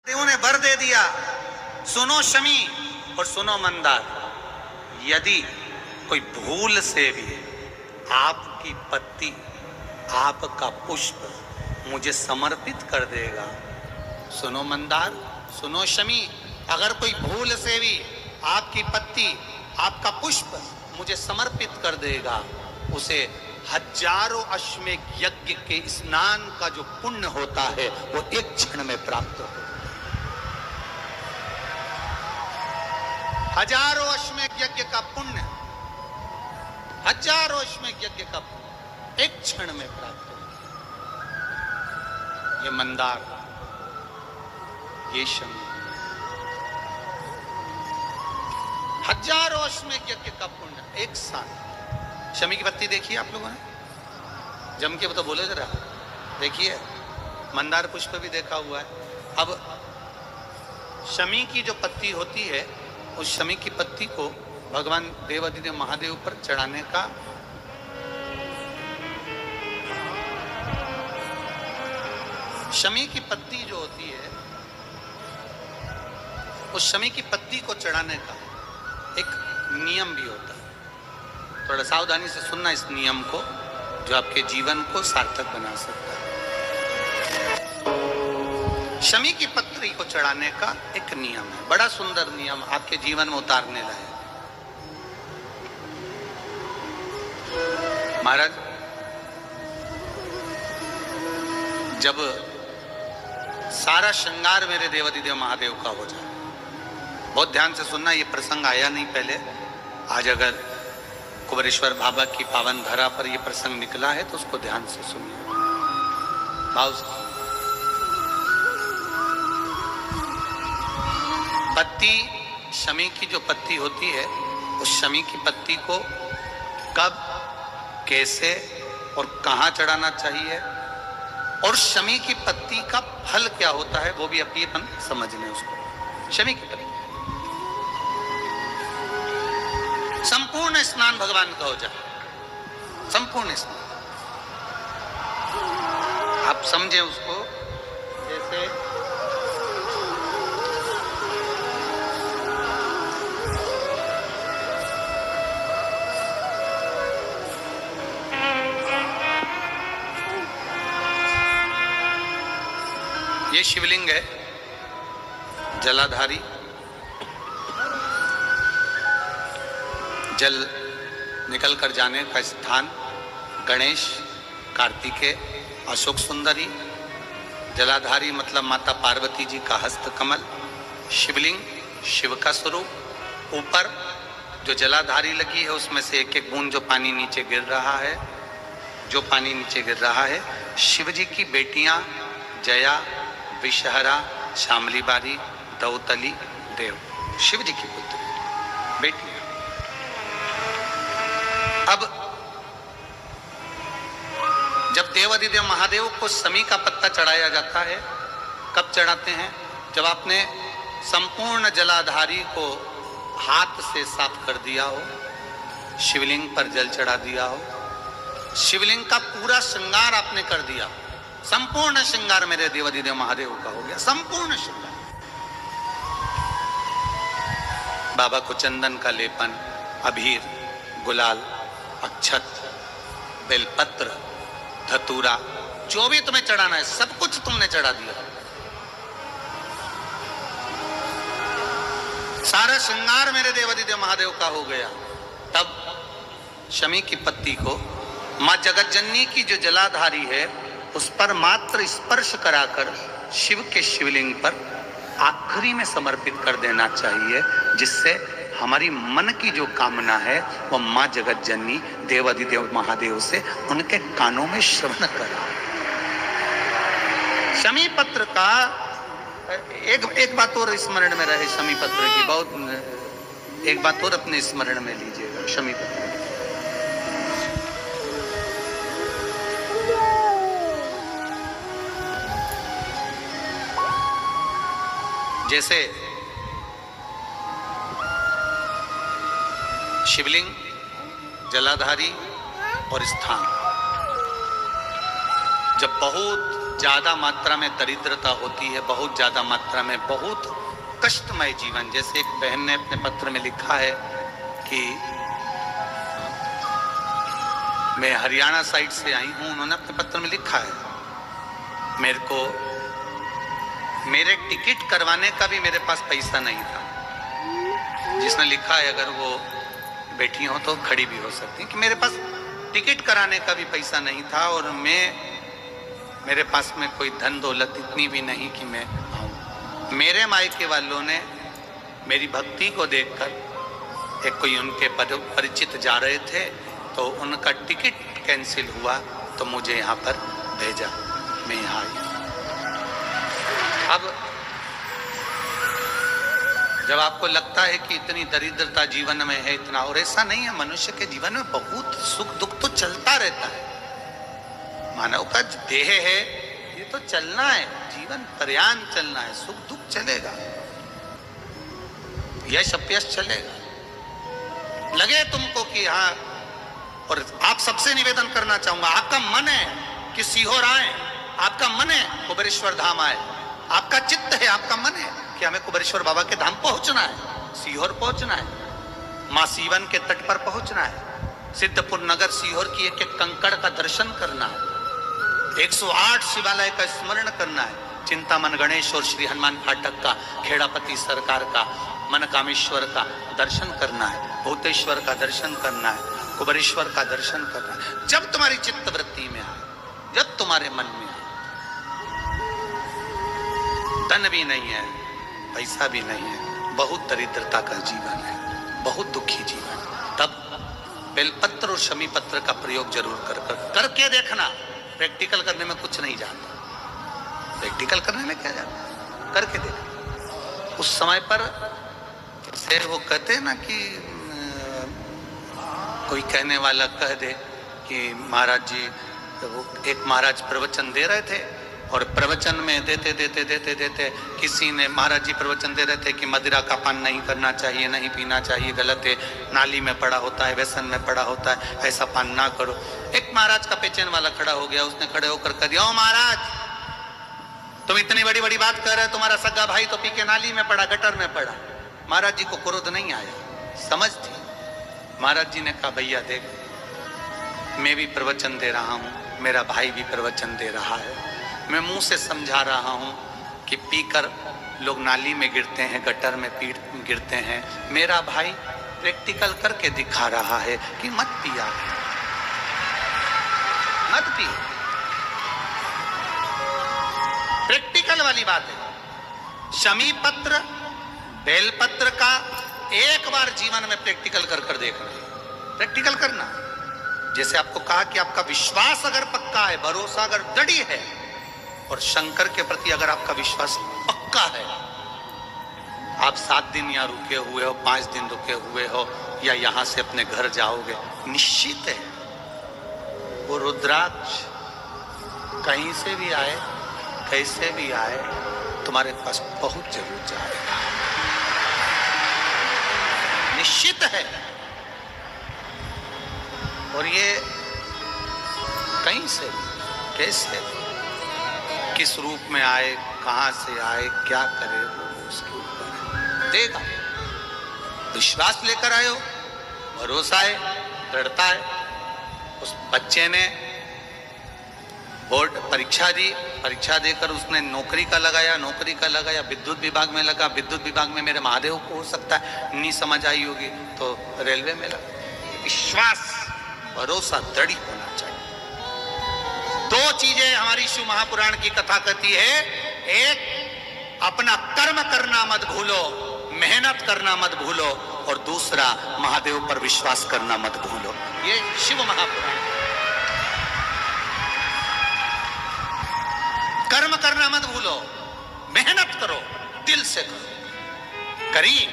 देवों ने वर दे दिया, सुनो शमी और सुनो मंदार, यदि कोई भूल से भी आपकी पत्ती, आपका पुष्प मुझे समर्पित कर देगा, सुनो मंदार, सुनो शमी, अगर कोई भूल से भी आपकी पत्ती, आपका पुष्प मुझे समर्पित कर देगा, उसे हजारों अश्वमेध यज्ञ के स्नान का जो पुण्य होता है वो एक क्षण में प्राप्त होगा। हजारों अश्वमेध यज्ञ का पुण्य, हजारों अश्वमेध यज्ञ का पुण्य एक क्षण में प्राप्त होगा। ये मंदार, ये शमी, हजारों अश्वमेध यज्ञ का पुण्य एक साथ। शमी की पत्ती देखिए आप लोगों ने, जम के तो बोले जरा, देखिए मंदार पुष्प भी देखा हुआ है। अब शमी की जो पत्ती होती है, उस शमी की पत्ती को भगवान देवादिदेव महादेव पर चढ़ाने का शमी की पत्ती जो होती है, उस शमी की पत्ती को चढ़ाने का एक नियम भी होता है। थोड़ा सावधानी से सुनना इस नियम को, जो आपके जीवन को सार्थक बना सकता है। शमी की पत्री को चढ़ाने का एक नियम है, बड़ा सुंदर नियम, आपके जीवन में उतारने लायक। महाराज, जब सारा श्रृंगार मेरे देवादिदेव महादेव का हो जाए, बहुत ध्यान से सुनना, ये प्रसंग आया नहीं पहले, आज अगर कुबेरेश्वर बाबा की पावन धरा पर यह प्रसंग निकला है तो उसको ध्यान से सुनिए। भाव से पत्ती, शमी की जो पत्ती होती है, उस शमी की पत्ती को कब, कैसे और कहां चढ़ाना चाहिए, और शमी की पत्ती का फल क्या होता है, वो भी अभी अपन समझ लें उसको। शमी की पत्ती, संपूर्ण स्नान भगवान का हो जाए, संपूर्ण स्नान, आप समझे उसको। जैसे ये शिवलिंग है, जलाधारी, जल निकल कर जाने का स्थान, गणेश, कार्तिकेय, अशोक सुंदरी, जलाधारी मतलब माता पार्वती जी का हस्त कमल, शिवलिंग, शिव का स्वरूप, ऊपर जो जलाधारी लगी है उसमें से एक एक बूंद जो पानी नीचे गिर रहा है, जो पानी नीचे गिर रहा है, शिव जी की बेटियां जया, विषहरा, शामली बारी, दौतली, देव, शिव जी की पुत्री बेटियां। अब जब देवादिदेव महादेव को शमी का पत्ता चढ़ाया जाता है, कब चढ़ाते हैं? जब आपने संपूर्ण जलाधारी को हाथ से साफ कर दिया हो, शिवलिंग पर जल चढ़ा दिया हो, शिवलिंग का पूरा श्रृंगार आपने कर दिया, संपूर्ण श्रृंगार मेरे देवादिदेव महादेव का हो गया, संपूर्ण श्रृंगार। बाबा को चंदन का लेपन, अबीर, गुलाल, अक्षत, बेलपत्र, धतूरा, जो भी तुम्हें चढ़ाना है सब कुछ तुमने चढ़ा दिया, सारा श्रृंगार मेरे देवादिदेव महादेव का हो गया। तब शमी की पत्ती को मां जगत जननी की जो जलाधारी है उस पर मात्र स्पर्श कराकर शिव के शिवलिंग पर आखिरी में समर्पित कर देना चाहिए, जिससे हमारी मन की जो कामना है वो मां जगत जननी देवादिदेव महादेव से उनके कानों में श्रवण करा। शमी पत्र का एक बात और स्मरण में रहे, शमी पत्र की बहुत एक बात और अपने स्मरण में लीजिएगा। शमी पत्र जैसे शिवलिंग, जलाधारी और स्थान जब बहुत ज्यादा मात्रा में दरिद्रता होती है, बहुत ज्यादा मात्रा में बहुत कष्टमय जीवन। जैसे एक बहन ने अपने पत्र में लिखा है कि मैं हरियाणा साइड से आई हूं, उन्होंने अपने पत्र में लिखा है मेरे को मेरे टिकट करवाने का भी मेरे पास पैसा नहीं था। जिसने लिखा है अगर वो बैठी हो तो खड़ी भी हो सकती है कि मेरे पास टिकट कराने का भी पैसा नहीं था और मेरे पास में कोई धन दौलत इतनी भी नहीं कि मैं आऊं। मेरे मायके वालों ने मेरी भक्ति को देखकर, एक कोई उनके परिचित जा रहे थे तो उनका टिकट कैंसिल हुआ तो मुझे यहाँ पर भेजा, मैं यहाँ आई। अब जब आपको लगता है कि इतनी दरिद्रता जीवन में है इतना, और ऐसा नहीं है, मनुष्य के जीवन में बहुत सुख दुख तो चलता रहता है। मानव का देह है ये तो चलना है, जीवन पर्यान चलना है, सुख दुख चलेगा, यश अपयश चलेगा। लगे तुमको कि हाँ, और आप सबसे निवेदन करना चाहूंगा, आपका मन है कि सीहोर आए, आपका मन है कुबेरेश्वर धाम आए, आपका चित्त है, आपका मन है कि हमें कुबेरेश्वर बाबा के धाम पहुंचना है, सीहोर पहुंचना है, मां सीवन के तट पर पहुंचना है, सिद्धपुर नगर सीहोर की एक एक कंकड़ का दर्शन करना है, 108 शिवालय का स्मरण करना है, चिंतामन गणेश और श्री हनुमान फाटक का, खेड़ापति सरकार का, मनकामेश्वर का दर्शन करना है, भूतेश्वर का दर्शन करना है, कुबेरेश्वर का दर्शन करना है। जब तुम्हारी चित्त वृत्ति में आए, जब तुम्हारे मन में आए, धन भी नहीं है, पैसा भी नहीं है, बहुत दरिद्रता का जीवन है, बहुत दुखी जीवन, तब बेलपत्र और शमी पत्र का प्रयोग जरूर करके देखना। प्रैक्टिकल करने में कुछ नहीं जाता, प्रैक्टिकल करने में क्या जाता, करके देखना। उस समय पर से वो कहते हैं ना कि कोई कहने वाला कह दे कि महाराज जी, वो एक महाराज प्रवचन दे रहे थे और प्रवचन में देते देते देते देते किसी ने, महाराज जी प्रवचन दे रहे थे कि मदिरा का पान नहीं करना चाहिए, नहीं पीना चाहिए, गलत है, नाली में पड़ा होता है, व्यसन में पड़ा होता है, ऐसा पान ना करो। एक महाराज का पेचन वाला खड़ा हो गया, उसने खड़े होकर कह दिया, ओ महाराज तुम इतनी बड़ी बड़ी बात कर रहे हो, तुम्हारा सगा भाई तो पी के नाली में पड़ा, गटर में पड़ा। महाराज जी को क्रोध नहीं आया, समझ थी। महाराज जी ने कहा, भैया देख, मैं भी प्रवचन दे रहा हूँ, मेरा भाई भी प्रवचन दे रहा है, मैं मुंह से समझा रहा हूं कि पीकर लोग नाली में गिरते हैं, गटर में गिरते हैं, मेरा भाई प्रैक्टिकल करके दिखा रहा है कि मत पिया, मत पी। प्रैक्टिकल वाली बात है। शमी पत्र बेलपत्र का एक बार जीवन में प्रैक्टिकल कर देखना, प्रैक्टिकल करना। जैसे आपको कहा कि आपका विश्वास अगर पक्का है, भरोसा अगर दृढ़ है, और शंकर के प्रति अगर आपका विश्वास पक्का है, आप 7 दिन यहाँ रुके हुए हो, 5 दिन रुके हुए हो, या यहां से अपने घर जाओगे, निश्चित है वो रुद्राक्ष कहीं से भी आए, कैसे भी आए, तुम्हारे पास पहुंच जरूर जाएगा, निश्चित है। और ये कहीं से भी, कैसे भी, किस रूप में आए, कहां से आए, क्या करे, वो उसके ऊपर देगा। विश्वास लेकर आए हो, भरोसा है, दृढ़ता है। उस बच्चे ने बोर्ड परीक्षा दी, परीक्षा देकर उसने नौकरी का लगाया, विद्युत विभाग में लगा, विद्युत विभाग में मेरे महादेव को हो सकता है नहीं समझ आई होगी तो रेलवे में लगा। विश्वास, भरोसा दृढ़ होना चाहिए। 2 चीजें हमारी शिव महापुराण की कथा कहती है, एक अपना कर्म करना मत भूलो, मेहनत करना मत भूलो, और दूसरा महादेव पर विश्वास करना मत भूलो। ये शिव महापुराण। कर्म करना मत भूलो, मेहनत करो, दिल से करो। करी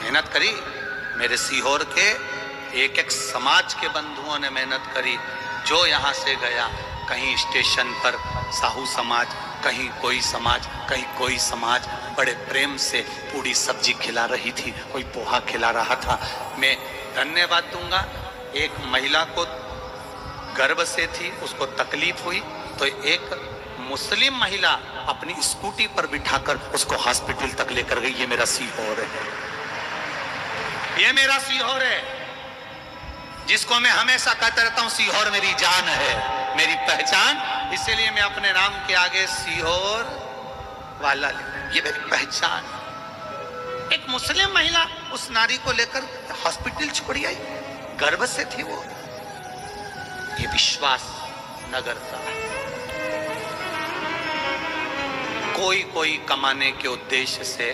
मेहनत करी, मेरे सीहोर के एक एक समाज के बंधुओं ने मेहनत करी। जो यहां से गया, कहीं स्टेशन पर साहू समाज, कहीं कोई समाज, कहीं कोई समाज बड़े प्रेम से पूरी सब्जी खिला रही थी, कोई पोहा खिला रहा था। मैं धन्यवाद दूंगा, एक महिला को गर्भ से थी, उसको तकलीफ हुई तो एक मुस्लिम महिला अपनी स्कूटी पर बिठाकर उसको हॉस्पिटल तक लेकर गई। ये मेरा सीहोर है, ये मेरा सीहोर है, जिसको मैं हमेशा कहता रहता हूं सीहोर मेरी जान है, मेरी पहचान। इसीलिए मैं अपने नाम के आगे सीहोर वाला लिखूं, ये मेरी पहचान है। एक मुस्लिम महिला उस नारी को लेकर हॉस्पिटल छोड़ी आई, गर्भ से थी वो। ये विश्वास नगर का है। कोई कमाने के उद्देश्य से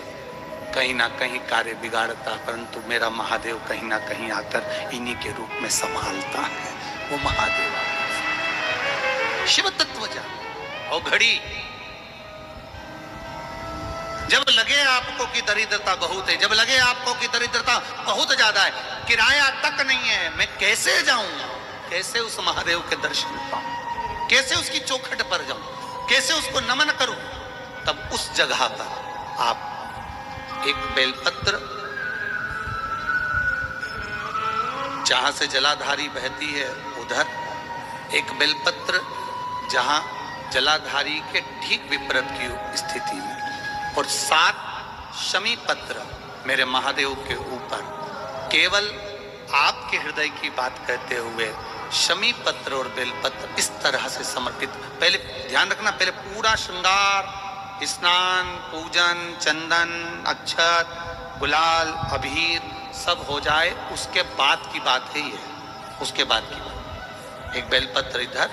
कहीं ना कहीं कार्य बिगाड़ता, परंतु मेरा महादेव कहीं ना कहीं आकर इन्हीं के रूप में संभालता है। वो महादेव शिव तत्व जान। और घड़ी जब लगे आपको कि दरिद्रता बहुत है, जब लगे आपको कि दरिद्रता बहुत ज्यादा है, किराया तक नहीं है, मैं कैसे जाऊं, कैसे उस महादेव के दर्शन पाऊं, कैसे उसकी चौखट पर जाऊं, कैसे उसको नमन करूं, तब उस जगह पर आप एक बेलपत्र, जहां से जलाधारी बहती है उधर, एक बेलपत्र जहां जलाधारी के ठीक विपरीत की स्थिति में, और 7 शमी पत्र मेरे महादेव के ऊपर, केवल आपके हृदय की बात कहते हुए शमी पत्र और बेलपत्र इस तरह से समर्पित। पहले ध्यान रखना, पहले पूरा श्रृंगार, स्नान, पूजन, चंदन, अक्षत, गुलाल, अबीर सब हो जाए, उसके बाद की बात है ये, उसके बाद की बात। एक बेलपत्र इधर,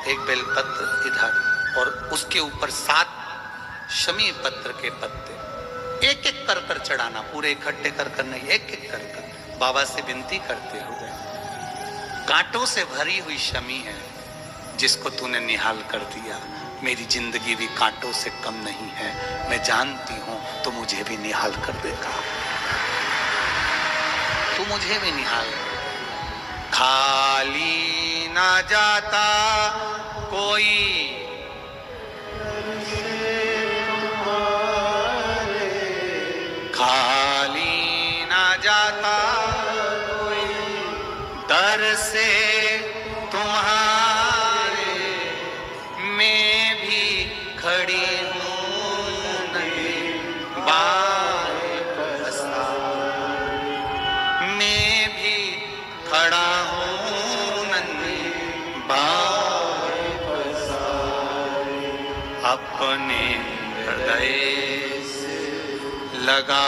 एक बेलपत्र इधर, और उसके ऊपर 7 शमी पत्र के पत्ते एक एक कर कर चढ़ाना, पूरे इकट्ठे कर कर नहीं, एक एक कर कर बाबा से विनती करते हुए। कांटों से भरी हुई शमी है जिसको तूने निहाल कर दिया, मेरी जिंदगी भी कांटों से कम नहीं है, मैं जानती हूं तो मुझे भी निहाल कर देगा, तू मुझे भी निहाल। खाली ना जाता कोई खाली ना जाता कोई, दर से तुम्हारे मैं भी खड़ी हूँ नहीं बाएं पसार, मैं भी खड़ा हूँ नहीं बाएं पसार, अपने हृदय से लगा